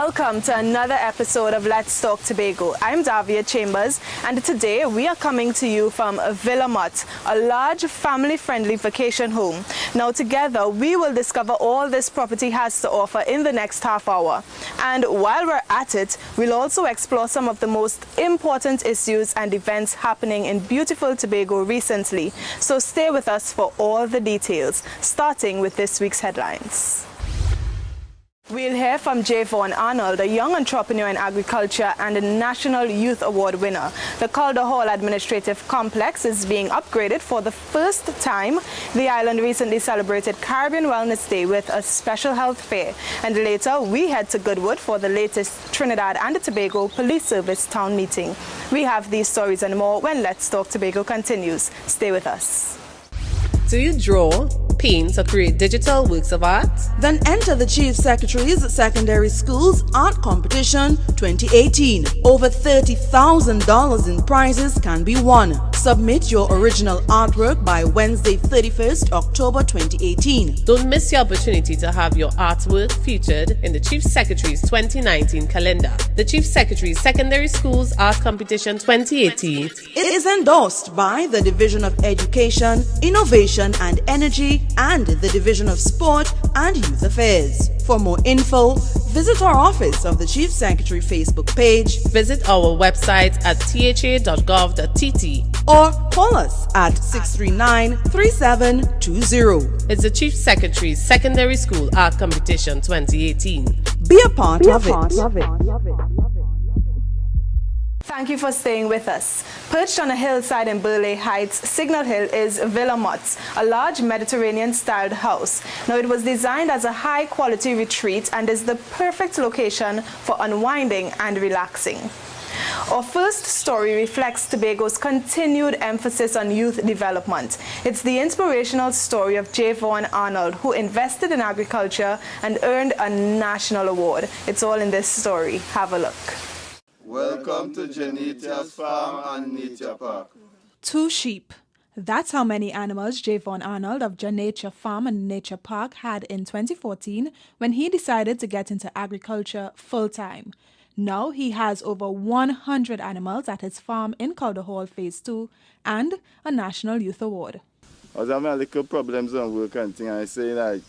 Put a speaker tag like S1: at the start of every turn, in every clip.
S1: Welcome to another episode of Let's Talk Tobago. I'm Davia Chambers, and today we are coming to you from Villa Motts, a large family-friendly vacation home. Now together we will discover all this property has to offer in the next half hour. And while we're at it, we'll also explore some of the most important issues and events happening in beautiful Tobago recently. So stay with us for all the details, starting with this week's headlines. We'll hear from Javon Arnold, a young entrepreneur in agriculture and a National Youth Award winner. The Calder Hall Administrative Complex is being upgraded for the first time. The island recently celebrated Caribbean Wellness Day with a special health fair. And later, we head to Goodwood for the latest Trinidad and Tobago Police Service town meeting. We have these stories and more when Let's Talk Tobago continues. Stay with us.
S2: Do you draw, paint, or create digital works of art?
S3: Then enter the Chief Secretary's Secondary Schools Art Competition 2018. Over $30,000 in prizes can be won. Submit your original artwork by Wednesday, 31st October 2018.
S2: Don't miss your opportunity to have your artwork featured in the Chief Secretary's 2019 calendar. The Chief Secretary's Secondary Schools Art Competition 2018.
S3: It is endorsed by the Division of Education, Innovation and Energy and the Division of Sport and Youth Affairs. For more info, visit our office of the Chief Secretary Facebook page,
S2: visit our website at tha.gov.tt,
S3: or call us at 639-3720.
S2: It's the Chief Secretary's Secondary School Art Competition 2018.
S3: Be a part of it.
S1: Thank you for staying with us. Perched on a hillside in Burleigh Heights, Signal Hill is Villa Motts, a large Mediterranean-styled house. Now, it was designed as a high-quality retreat and is the perfect location for unwinding and relaxing. Our first story reflects Tobago's continued emphasis on youth development. It's the inspirational story of Javon Arnold, who invested in agriculture and earned a national award. It's all in this story. Have a look.
S4: Welcome to Janita's Farm and Nature Park.
S5: 2 sheep. That's how many animals Javon Arnold of Janature Farm and Nature Park had in 2014 when he decided to get into agriculture full-time. Now he has over 100 animals at his farm in Calder Hall Phase 2 and a National Youth Award.
S4: I was having a little problems on work and thing. I say like,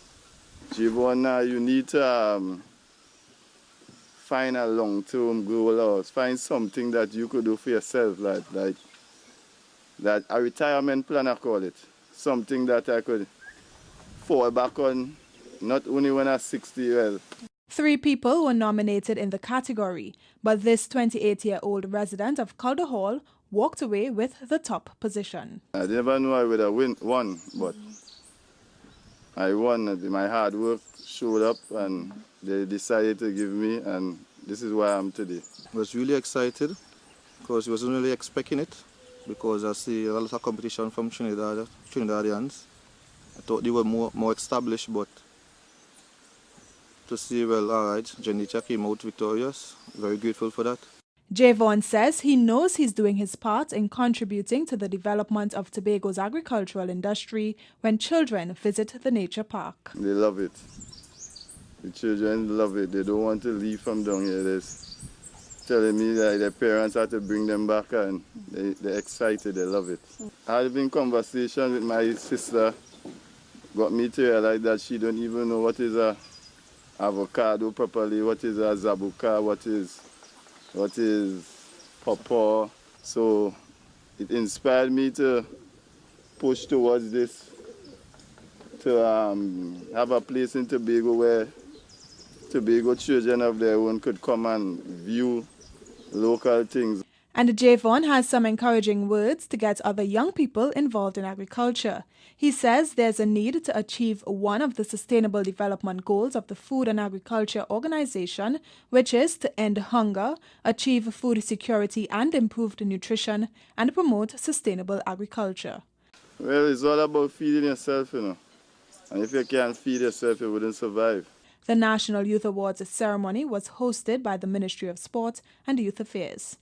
S4: Javon, you need to find a long-term goal or find something that you could do for yourself, like that a retirement plan, I call it. Something that I could fall back on, not only when I'm 60 years.
S5: 3 people were nominated in the category, but this 28-year-old resident of Calder Hall walked away with the top position.
S4: I never knew I would have won, but I won. My hard work showed up and they decided to give me, and this is where I am today.
S6: I was really excited because I wasn't really expecting it, because I see a lot of competition from Trinidadians. I thought they were more established, but to see, well, all right, Janita came out victorious. Very grateful for that.
S5: Javon says he knows he's doing his part in contributing to the development of Tobago's agricultural industry when children visit the nature park. They
S4: love it. The children love it. They don't want to leave from down here. They're telling me that their parents have to bring them back, and they're excited. They love it. I had been in conversation with my sister, got me to realize that she don't even know what is a avocado properly, what is a zabuka, what is pawpaw. So it inspired me to push towards this, to have a place in Tobago where Tobago children of their own could come and view local things.
S5: And Javon has some encouraging words to get other young people involved in agriculture. He says there's a need to achieve one of the Sustainable Development Goals of the Food and Agriculture Organization, which is to end hunger, achieve food security and improved nutrition, and promote sustainable agriculture.
S4: Well, it's all about feeding yourself, you know. And if you can't feed yourself, you wouldn't survive.
S5: The National Youth Awards ceremony was hosted by the Ministry of Sport and Youth Affairs.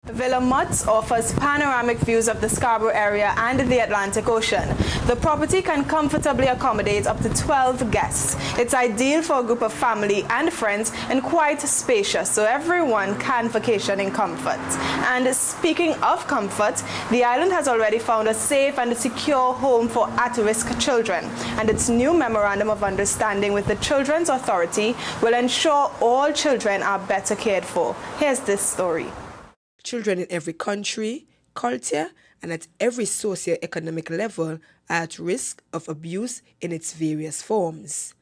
S1: Villa Motts offers panoramic views of the Scarborough area and the Atlantic Ocean. The property can comfortably accommodate up to 12 guests. It's ideal for a group of family and friends and quite spacious, so everyone can vacation in comfort. And speaking of comfort, the island has already found a safe and secure home for at-risk children, and its new Memorandum of Understanding with the Children's Authority will ensure all children are better cared for. Here's this story.
S7: Children in every country, culture, and at every socio-economic level are at risk of abuse in its various forms.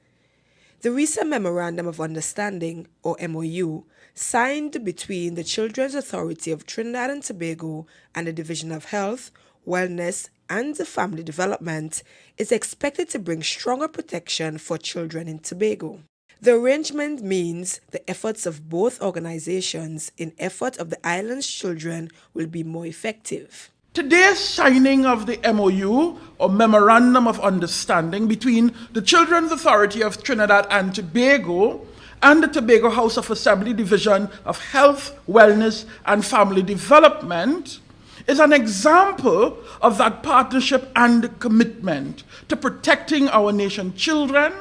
S7: The recent Memorandum of Understanding, or MOU, signed between the Children's Authority of Trinidad and Tobago and the Division of Health, Wellness, and Family Development, is expected to bring stronger protection for children in Tobago. The arrangement means the efforts of both organizations in effort of the island's children will be more effective.
S8: Today's signing of the MOU, or Memorandum of Understanding, between the Children's Authority of Trinidad and Tobago and the Tobago House of Assembly Division of Health, Wellness and Family Development is an example of that partnership and commitment to protecting our nation's children,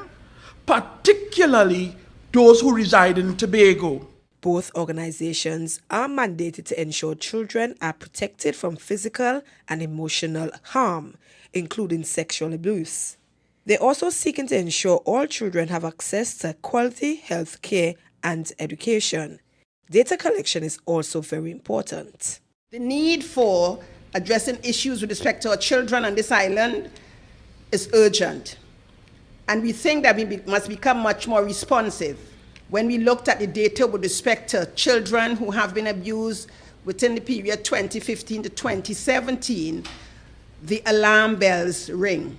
S8: particularly those who reside in Tobago.
S7: Both organizations are mandated to ensure children are protected from physical and emotional harm, including sexual abuse. They're also seeking to ensure all children have access to quality health care and education. Data collection is also very important.
S9: The need for addressing issues with respect to our children on this island is urgent. And we think that we must become much more responsive. When we looked at the data with respect to children who have been abused within the period 2015 to 2017, the alarm bells ring.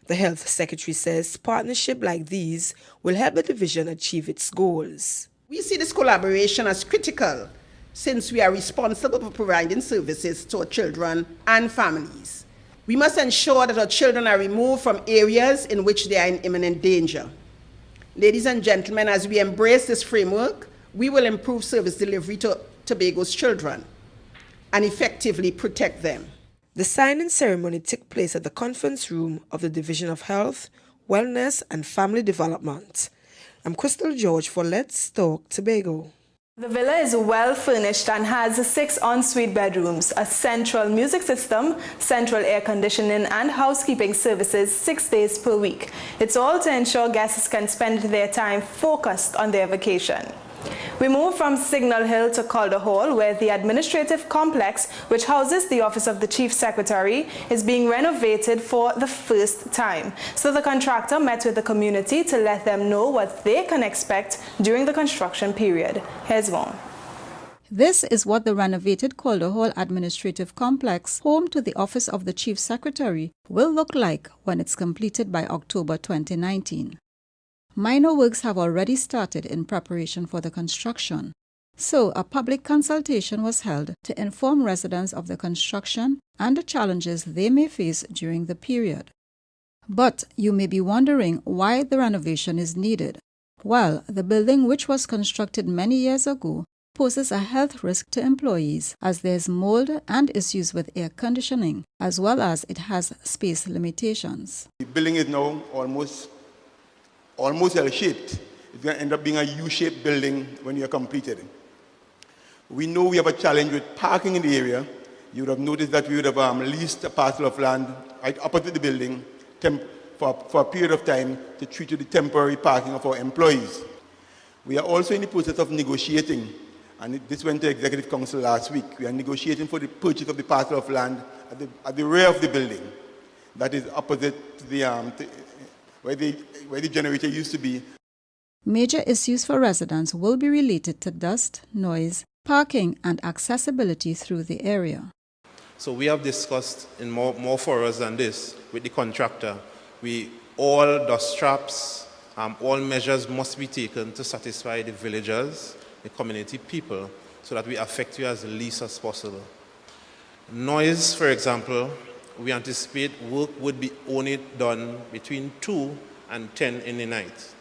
S7: The Health Secretary says partnerships like these will help the division achieve its goals.
S9: We see this collaboration as critical since we are responsible for providing services to our children and families. We must ensure that our children are removed from areas in which they are in imminent danger. Ladies and gentlemen, as we embrace this framework, we will improve service delivery to Tobago's children and effectively protect them.
S7: The signing ceremony took place at the conference room of the Division of Health, Wellness and Family Development. I'm Crystal George for Let's Talk Tobago.
S1: The villa is well furnished and has 6 ensuite bedrooms, a central music system, central air conditioning and housekeeping services 6 days per week. It's all to ensure guests can spend their time focused on their vacation. We move from Signal Hill to Calder Hall, where the administrative complex, which houses the Office of the Chief Secretary, is being renovated for the first time. So the contractor met with the community to let them know what they can expect during the construction period. Here's Vaughn.
S10: This is what the renovated Calder Hall Administrative Complex, home to the Office of the Chief Secretary, will look like when it's completed by October 2019. Minor works have already started in preparation for the construction. So, a public consultation was held to inform residents of the construction and the challenges they may face during the period. But you may be wondering why the renovation is needed. Well, the building, which was constructed many years ago, poses a health risk to employees as there is mold and issues with air conditioning, as well as it has space limitations.
S11: The building is now almost L-shaped. It's going to end up being a U-shaped building when you're completed. We know we have a challenge with parking in the area. You would have noticed that we would have leased a parcel of land right opposite the building for a period of time to treat to the temporary parking of our employees. We are also in the process of negotiating, and this went to Executive Council last week. We are negotiating for the purchase of the parcel of land at the rear of the building that is opposite to the where the generator used to be.
S10: Major issues for residents will be related to dust, noise, parking and accessibility through the area.
S12: So we have discussed in more for us than this with the contractor. All dust traps, all measures must be taken to satisfy the villagers, the community people, so that we affect you as least as possible. Noise, for example, we anticipate work would be only done between 2 and 10 in the night.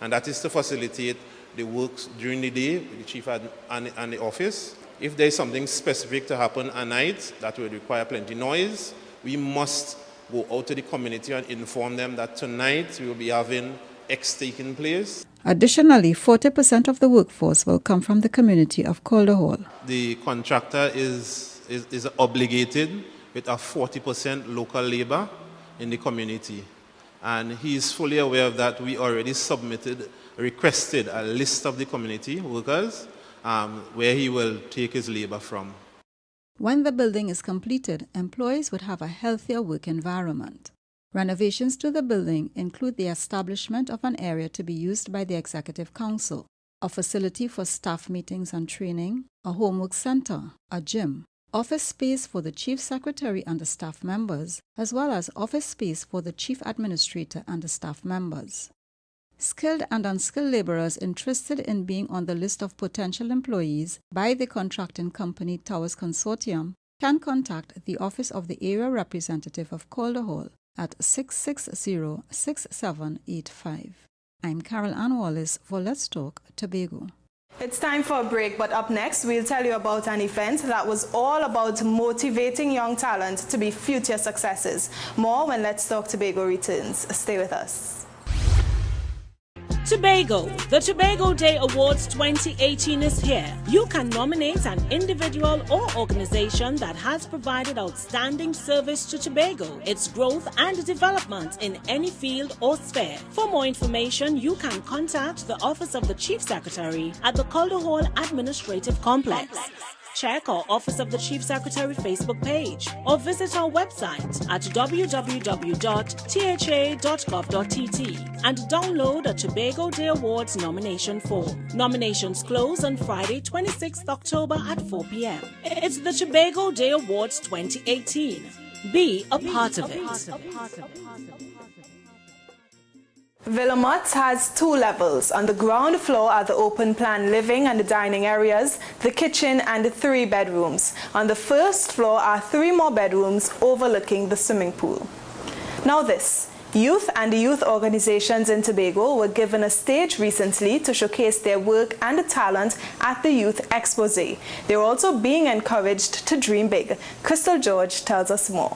S12: And that is to facilitate the works during the day with the chief and the office, If there's something specific to happen at night that would require plenty noise, we must go out to the community and inform them that tonight we will be having X taking place.
S10: Additionally, 40% of the workforce will come from the community of Calder Hall.
S12: The contractor is obligated with a 40% local labor in the community. And he is fully aware of that. We already requested a list of the community workers where he will take his labor from.
S10: When the building is completed, employees would have a healthier work environment. Renovations to the building include the establishment of an area to be used by the Executive Council, a facility for staff meetings and training, a homework center, a gym, office space for the Chief Secretary and the staff members, as well as office space for the Chief Administrator and the staff members. Skilled and unskilled laborers interested in being on the list of potential employees by the contracting company Towers Consortium can contact the Office of the Area Representative of Calder Hall at 660-6785. I'm Carol Ann Wallace for Let's Talk Tobago.
S1: It's time for a break, but up next we'll tell you about an event that was all about motivating young talent to be future successes. More when Let's Talk Tobago returns. Stay with us.
S13: Tobago. The Tobago Day Awards 2018 is here. You can nominate an individual or organization that has provided outstanding service to Tobago, its growth and development in any field or sphere. For more information, you can contact the Office of the Chief Secretary at the Calder Hall Administrative Complex. Check our Office of the Chief Secretary Facebook page or visit our website at www.tha.gov.tt and download a Tobago Day Awards nomination form. Nominations close on Friday, 26th October at 4 p.m. It's the Tobago Day Awards 2018. Be a part of it.
S1: Villa Motts has 2 levels. On the ground floor are the open plan living and the dining areas, the kitchen and 3 bedrooms. On the first floor are 3 more bedrooms overlooking the swimming pool. Now this. Youth and youth organizations in Tobago were given a stage recently to showcase their work and talent at the Youth Exposé. They're also being encouraged to dream big. Crystal George tells us more.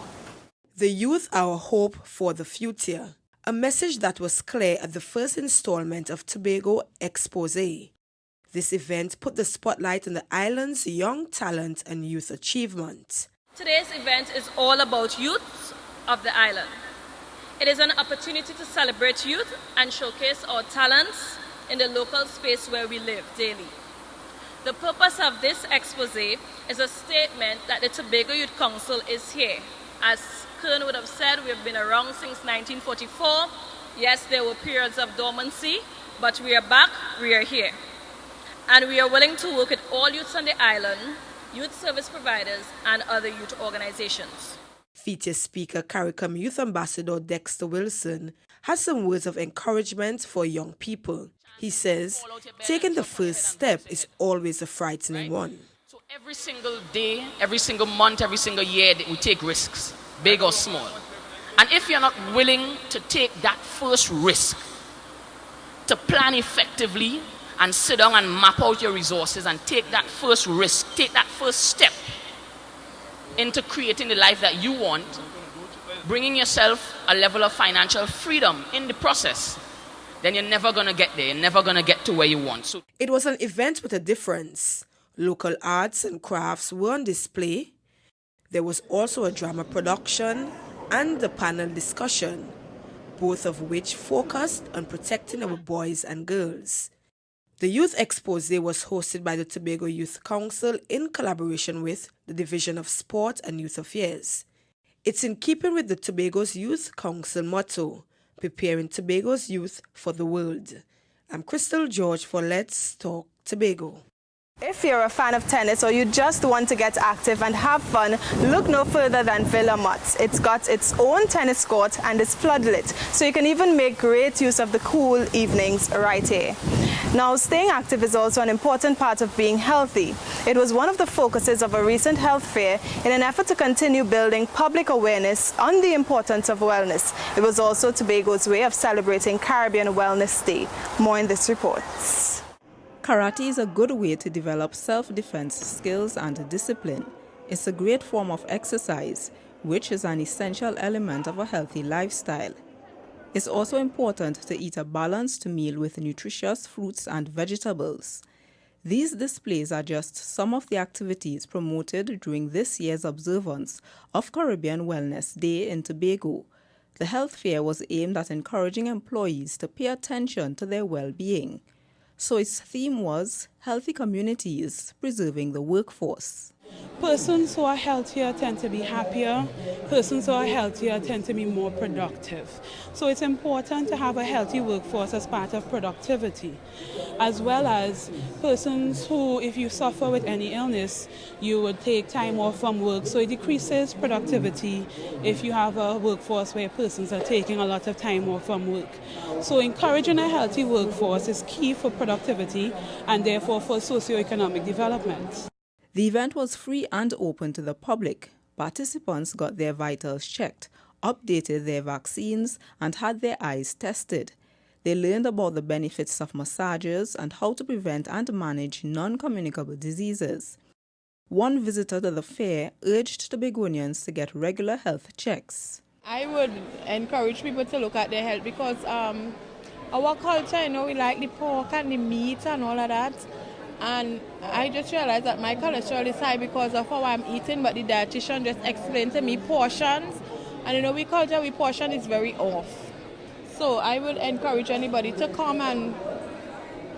S7: The youth are our hope for the future. A message that was clear at the first installment of Tobago Exposé. This event put the spotlight on the island's young talent and youth achievement.
S14: Today's event is all about youth of the island. It is an opportunity to celebrate youth and showcase our talents in the local space where we live daily. The purpose of this exposé is a statement that the Tobago Youth Council is here. As Kern would have said, we have been around since 1944. Yes, there were periods of dormancy, but we are back, we are here. And we are willing to work with all youths on the island, youth service providers, and other youth organizations.
S7: Feature speaker CARICOM Youth Ambassador Dexter Wilson has some words of encouragement for young people. He says, taking the first step is always a frightening one.
S15: So every single day, every single month, every single year, we take risks, big or small. And if you're not willing to take that first risk, to plan effectively and sit down and map out your resources and take that first risk, take that first step into creating the life that you want, bringing yourself a level of financial freedom in the process, then you're never going to get there. You're never going to get to where you want. So
S7: it was an event with a difference. Local arts and crafts were on display. There was also a drama production and a panel discussion, both of which focused on protecting our boys and girls. The Youth Exposé was hosted by the Tobago Youth Council in collaboration with the Division of Sport and Youth Affairs. It's in keeping with the Tobago's Youth Council motto, preparing Tobago's youth for the world. I'm Crystal George for Let's Talk Tobago.
S1: If you're a fan of tennis or you just want to get active and have fun, look no further than Villa Motts. It's got its own tennis court and it's floodlit, so you can even make great use of the cool evenings right here. Now, staying active is also an important part of being healthy. It was one of the focuses of a recent health fair in an effort to continue building public awareness on the importance of wellness. It was also Tobago's way of celebrating Caribbean Wellness Day. More in this report.
S16: Karate is a good way to develop self-defense skills and discipline. It's a great form of exercise, which is an essential element of a healthy lifestyle. It's also important to eat a balanced meal with nutritious fruits and vegetables. These displays are just some of the activities promoted during this year's observance of Caribbean Wellness Day in Tobago. The health fair was aimed at encouraging employees to pay attention to their well-being. So its theme was Healthy Communities, Preserving the Workforce.
S17: Persons who are healthier tend to be happier. Persons who are healthier tend to be more productive. So it's important to have a healthy workforce as part of productivity, as well as persons who, if you suffer with any illness, you would take time off from work. So it decreases productivity if you have a workforce where persons are taking a lot of time off from work. So encouraging a healthy workforce is key for productivity and therefore for socioeconomic development.
S16: The event was free and open to the public. Participants got their vitals checked, updated their vaccines, and had their eyes tested. They learned about the benefits of massages and how to prevent and manage non-communicable diseases. One visitor to the fair urged Tobagonians to get regular health checks.
S18: I would encourage people to look at their health because our culture, we like the pork and the meat and all of that. And I just realized that my cholesterol is high because of how I'm eating, but the dietitian just explained to me portions. And we culture, we portion is very off. So I would encourage anybody to come and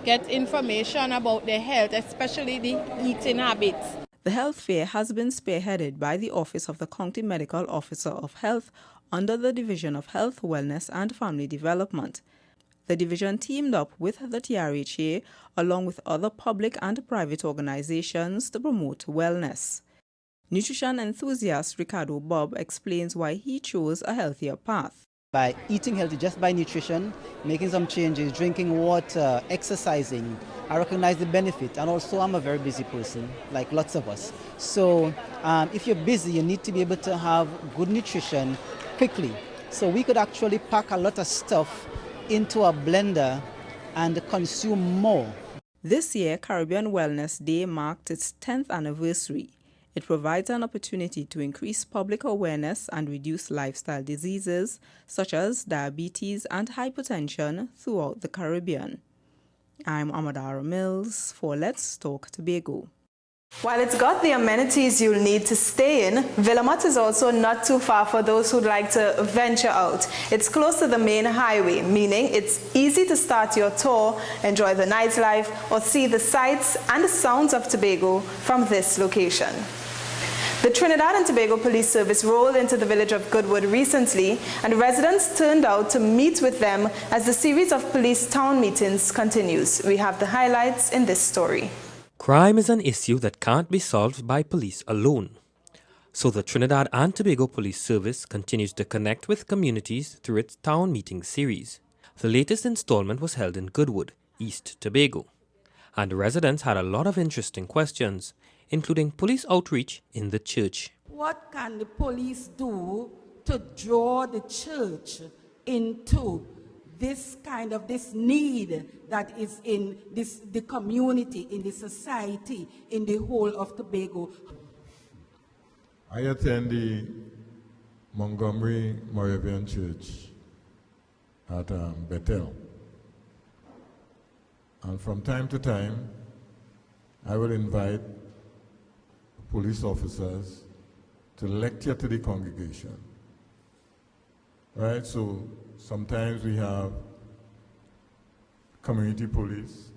S18: get information about their health, especially the eating habits.
S16: The health fair has been spearheaded by the Office of the County Medical Officer of Health under the Division of Health, Wellness and Family Development. The division teamed up with the TRHA along with other public and private organizations to promote wellness. Nutrition enthusiast Ricardo Bob explains why he chose a healthier path.
S19: By eating healthy, just by nutrition, making some changes, drinking water, exercising, I recognize the benefit. And also I'm a very busy person, like lots of us. So if you're busy, you need to be able to have good nutrition quickly. So we could actually pack a lot of stuff into a blender and consume more.
S16: This year, Caribbean Wellness Day marked its 10th anniversary. It provides an opportunity to increase public awareness and reduce lifestyle diseases such as diabetes and hypertension throughout the Caribbean. I'm Amadara Mills for Let's Talk Tobago.
S1: While it's got the amenities you'll need to stay in, Villa Motts is also not too far for those who'd like to venture out. It's close to the main highway, meaning it's easy to start your tour, enjoy the nightlife, or see the sights and the sounds of Tobago from this location. The Trinidad and Tobago Police Service rolled into the village of Goodwood recently, and residents turned out to meet with them as the series of police town meetings continues. We have the highlights in this story.
S20: Crime is an issue that can't be solved by police alone. So the Trinidad and Tobago Police Service continues to connect with communities through its town meeting series. The latest installment was held in Goodwood, East Tobago. And residents had a lot of interesting questions, including police outreach in the church.
S21: What can the police do to draw the church into this need that is in the community, in the society, in the whole of Tobago?
S22: I attend the Montgomery Moravian Church at Bethel. And from time to time, I will invite police officers to lecture to the congregation. Right, so sometimes we have community police,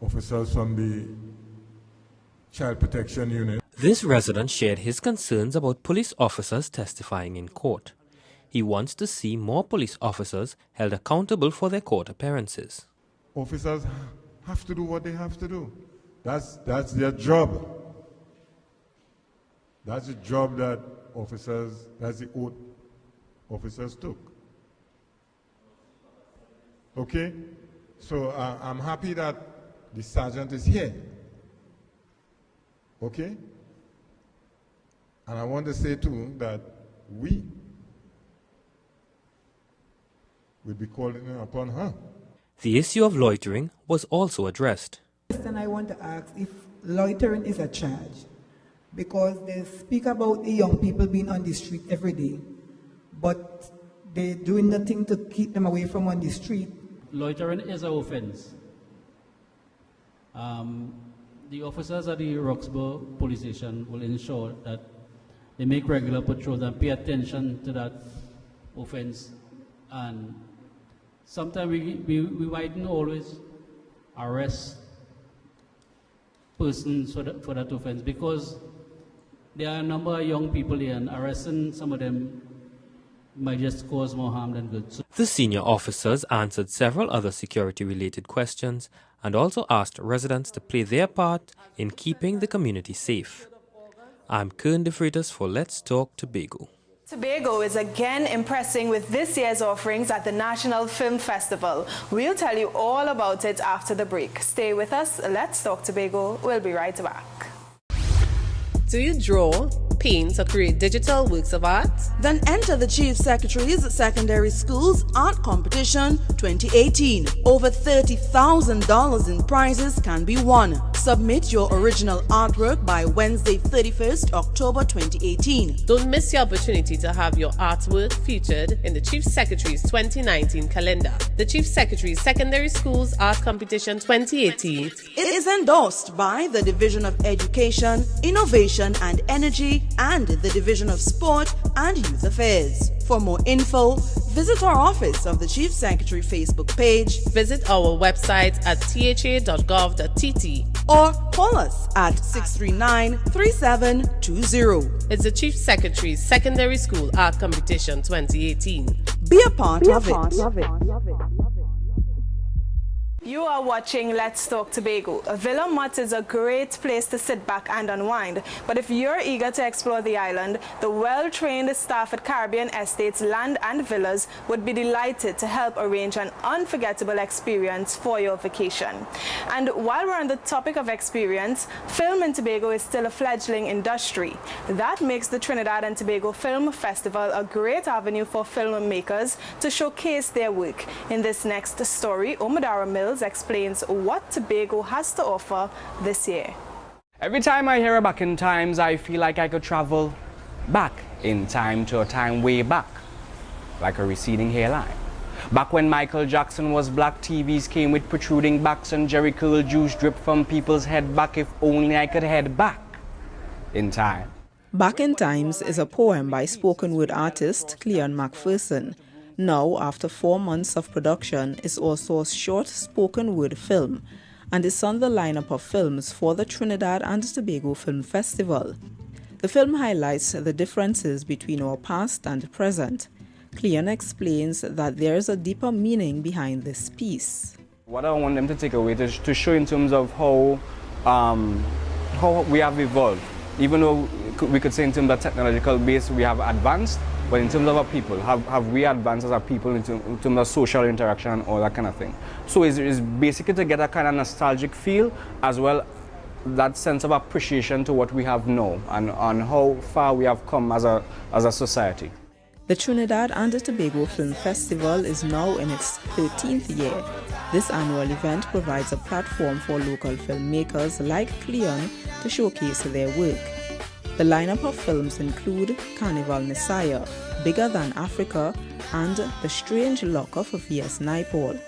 S22: officers from the Child Protection Unit.
S20: This resident shared his concerns about police officers testifying in court. He wants to see more police officers held accountable for their court appearances.
S22: Officers have to do what they have to do. That's their job. That's the job that officers, that's the oath officers took. Okay? So I'm happy that the sergeant is here. Okay? And I want to say too that we will be calling upon her.
S20: The issue of loitering was also addressed.
S2: And I want to ask if loitering is a charge, because they speak about the young people being on the street every day, but they're doing nothing to keep them away from on the street.
S3: Loitering is an offense. The officers at the Roxburgh police station will ensure that they make regular patrols and pay attention to that offense. And sometimes we mightn't always arrest persons for that offense, because there are a number of young people here, and arresting some of them might just cause more harm than good.
S20: The senior officers answered several other security-related questions and also asked residents to play their part in keeping the community safe. I'm Kern De Freitas for Let's Talk Tobago.
S1: Tobago is again impressing with this year's offerings at the National Film Festival. We'll tell you all about it after the break. Stay with us. Let's Talk Tobago. We'll be right back.
S23: Do you draw, paint, or create digital works of art?
S24: Then enter the Chief Secretary's Secondary Schools Art Competition 2018. Over $30,000 in prizes can be won. Submit your original artwork by Wednesday, 31st October 2018.
S23: Don't miss your opportunity to have your artwork featured in the Chief Secretary's 2019 calendar. The Chief Secretary's Secondary Schools Art Competition 2018
S24: is endorsed by the Division of Education, Innovation and Energy and the Division of Sport and Youth Affairs. For more info, visit our office of the Chief Secretary Facebook page,
S23: visit our website at tha.gov.tt,
S24: or call us at 639-3720.
S23: It's the Chief Secretary's Secondary School Art Competition 2018.
S24: Be a part of it.
S1: You are watching Let's Talk Tobago. Villa Motts is a great place to sit back and unwind. But if you're eager to explore the island, the well-trained staff at Caribbean Estates Land and Villas would be delighted to help arrange an unforgettable experience for your vacation. And while we're on the topic of experience, film in Tobago is still a fledgling industry. That makes the Trinidad and Tobago Film Festival a great avenue for filmmakers to showcase their work. In this next story, Omadara Mills explains what Tobago has to offer this year.
S25: Every time I hear Back in Times, I feel like I could travel back in time to a time way back, like a receding hairline. Back when Michael Jackson was black, TVs came with protruding backs and Jerry curl juice dripped from people's head back. If only I could head back in time.
S16: Back in Times is a poem by spoken word artist Cleon McPherson. Now, after 4 months of production, is also a short spoken word film and is on the lineup of films for the Trinidad and Tobago Film Festival. The film highlights the differences between our past and present. Cleon explains that there is a deeper meaning behind this piece.
S25: What I want them to take away is to show in terms of how we have evolved. Even though we could say in terms of technological base we have advanced, but in terms of our people, have we advanced as a people in terms of social interaction and all that kind of thing. So it's basically to get a kind of nostalgic feel, as well that sense of appreciation to what we have now and on how far we have come as a society.
S16: The Trinidad and Tobago Film Festival is now in its 13th year. This annual event provides a platform for local filmmakers like Cleon to showcase their work. The lineup of films include Carnival Messiah, Bigger Than Africa, and The Strange Luck of V.S. Naipaul.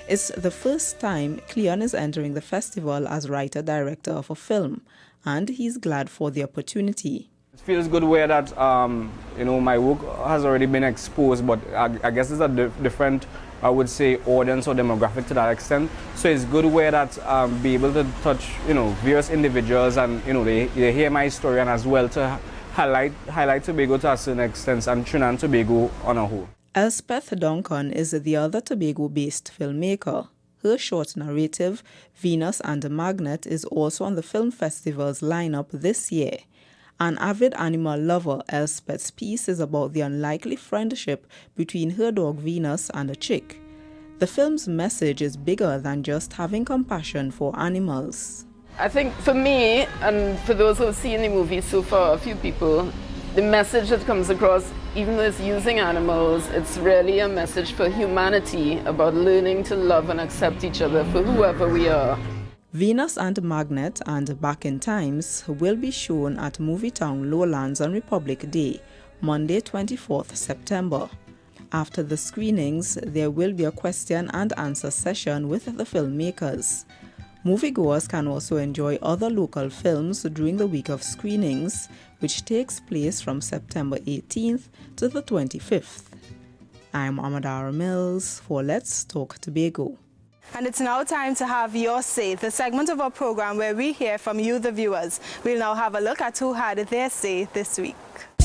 S16: It's the first time Cleon is entering the festival as writer-director of a film, and he's glad for the opportunity.
S25: It feels good where that my work has already been exposed, but I guess it's a different, I would say, audience or demographic to that extent. So it's good where that be able to touch various individuals and they hear my story, and as well to highlight Tobago to a certain extent and Trinidad and Tobago on a whole.
S16: Elspeth Duncan is the other Tobago-based filmmaker. Her short narrative, Venus and the Magnet, is also on the film festival's lineup this year. An avid animal lover, Elspeth's piece is about the unlikely friendship between her dog Venus and a chick. The film's message is bigger than just having compassion for animals.
S26: I think for me, and for those who have seen the movie, so for a few people, the message that comes across
S4: even though it's using animals, it's really a message for humanity about learning to love and accept each other for whoever we are.
S16: Venus and Magnet and Back in Times will be shown at Movietown Lowlands on Republic Day, Monday 24th September. After the screenings, there will be a question and answer session with the filmmakers. Moviegoers can also enjoy other local films during the week of screenings, which takes place from September 18th to the 25th. I'm Amadara Mills for Let's Talk Tobago.
S1: And it's now time to have Your Say, the segment of our program where we hear from you, the viewers. We'll now have a look at who had their say this week.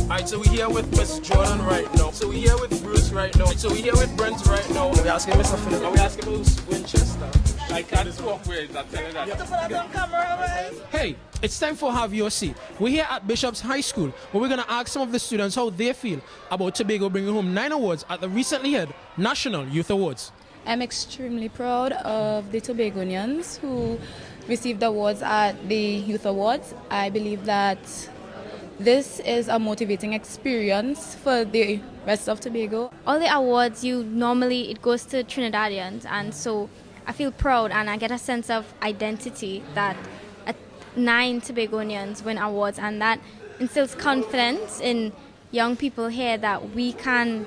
S5: Alright, so we're here with Miss Jordan right now. So we're here with Bruce right now. So we're here with Brent right now. We're asking Mr. Philip. And we're asking about Winchester. I can't talk with that. Tell you that.
S6: Hey, it's time for Have Your Say. We're here at Bishop's High School, where we're going to ask some of the students how they feel about Tobago bringing home 9 awards at the recently held National Youth Awards.
S8: I'm extremely proud of the Tobagonians who received awards at the Youth Awards. I believe that this is a motivating experience for the rest of Tobago.
S9: All the awards, it goes to Trinidadians, and so I feel proud and I get a sense of identity that 9 Tobagonians win awards, and that instills confidence in young people here that we can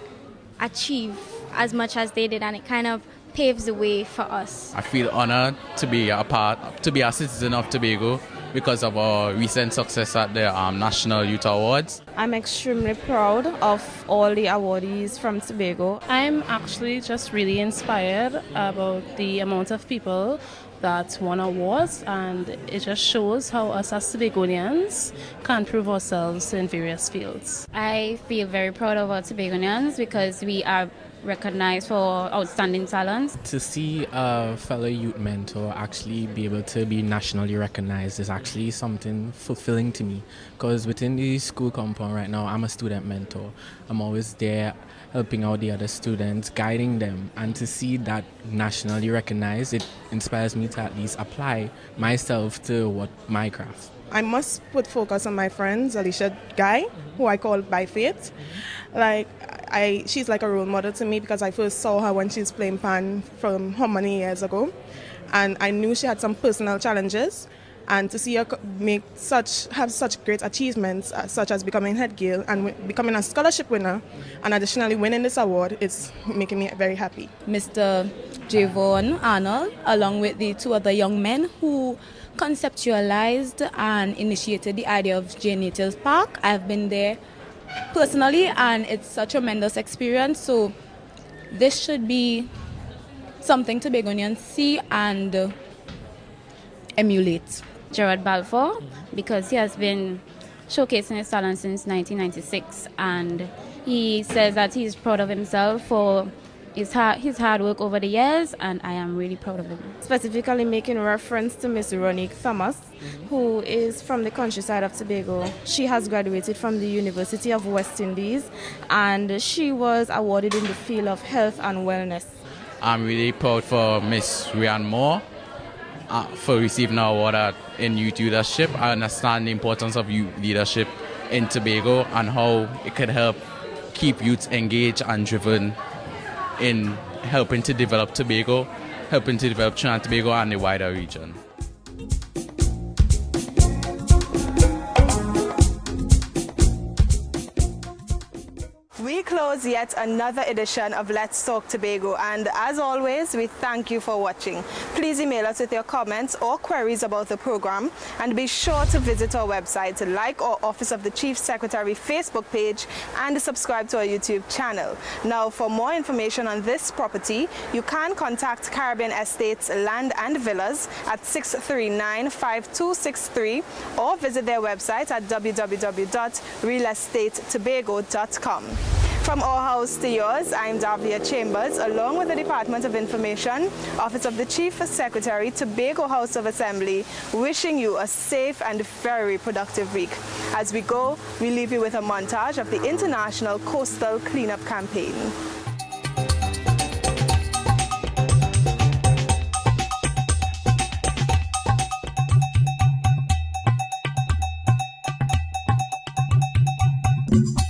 S9: achieve as much as they did, and it kind of paves the way for us.
S26: I feel honored to be a citizen of Tobago because of our recent success at the National Youth Awards.
S27: I'm extremely proud of all the awardees from Tobago.
S28: I'm actually just really inspired about the amount of people that won awards, and it just shows how us as Tobagonians can prove ourselves in various fields.
S8: I feel very proud of our Tobagonians because we are recognized for outstanding talents.
S29: To see a fellow youth mentor actually be able to be nationally recognized is actually something fulfilling to me, because within the school compound right now, I'm a student mentor. I'm always there helping out the other students, guiding them, and to see that nationally recognized, it inspires me to at least apply myself to my craft.
S30: I must put focus on my friends, Alicia Guy, who I call by Faith. She's like a role model to me because I first saw her when she was playing pan from how many years ago, and I knew she had some personal challenges. And to see her have such great achievements, such as becoming head girl and becoming a scholarship winner, and additionally winning this award, is making me very happy.
S8: Mr. Javon Arnold, along with the 2 other young men who conceptualized and initiated the idea of J. Natils Park. I've been there personally, and it's a tremendous experience. So this should be something Tobagonians see and emulate. Gerard Balfour, because he has been showcasing his talent since 1996, and he says that he's proud of himself for his hard work over the years, and I am really proud of him.
S27: Specifically making reference to Miss Ronique Thomas, who is from the countryside of Tobago. She has graduated from the University of West Indies, and she was awarded in the field of health and wellness.
S26: I'm really proud for Miss Rianne Moore for receiving an award in youth leadership. I understand the importance of youth leadership in Tobago and how it could help keep youths engaged and driven in helping to develop Tobago, helping to develop Trinidad and Tobago and the wider region.
S1: We close yet another edition of Let's Talk Tobago, and as always, we thank you for watching. Please email us with your comments or queries about the program, and be sure to visit our website, like our Office of the Chief Secretary Facebook page, and subscribe to our YouTube channel. Now, for more information on this property, you can contact Caribbean Estates Land and Villas at 639-5263 or visit their website at www.realestatetobago.com. From our house to yours, I'm Davia Chambers, along with the Department of Information, Office of the Chief Secretary, Tobago House of Assembly, wishing you a safe and very productive week. As we go, we leave you with a montage of the International Coastal Cleanup Campaign.
S31: Thank you.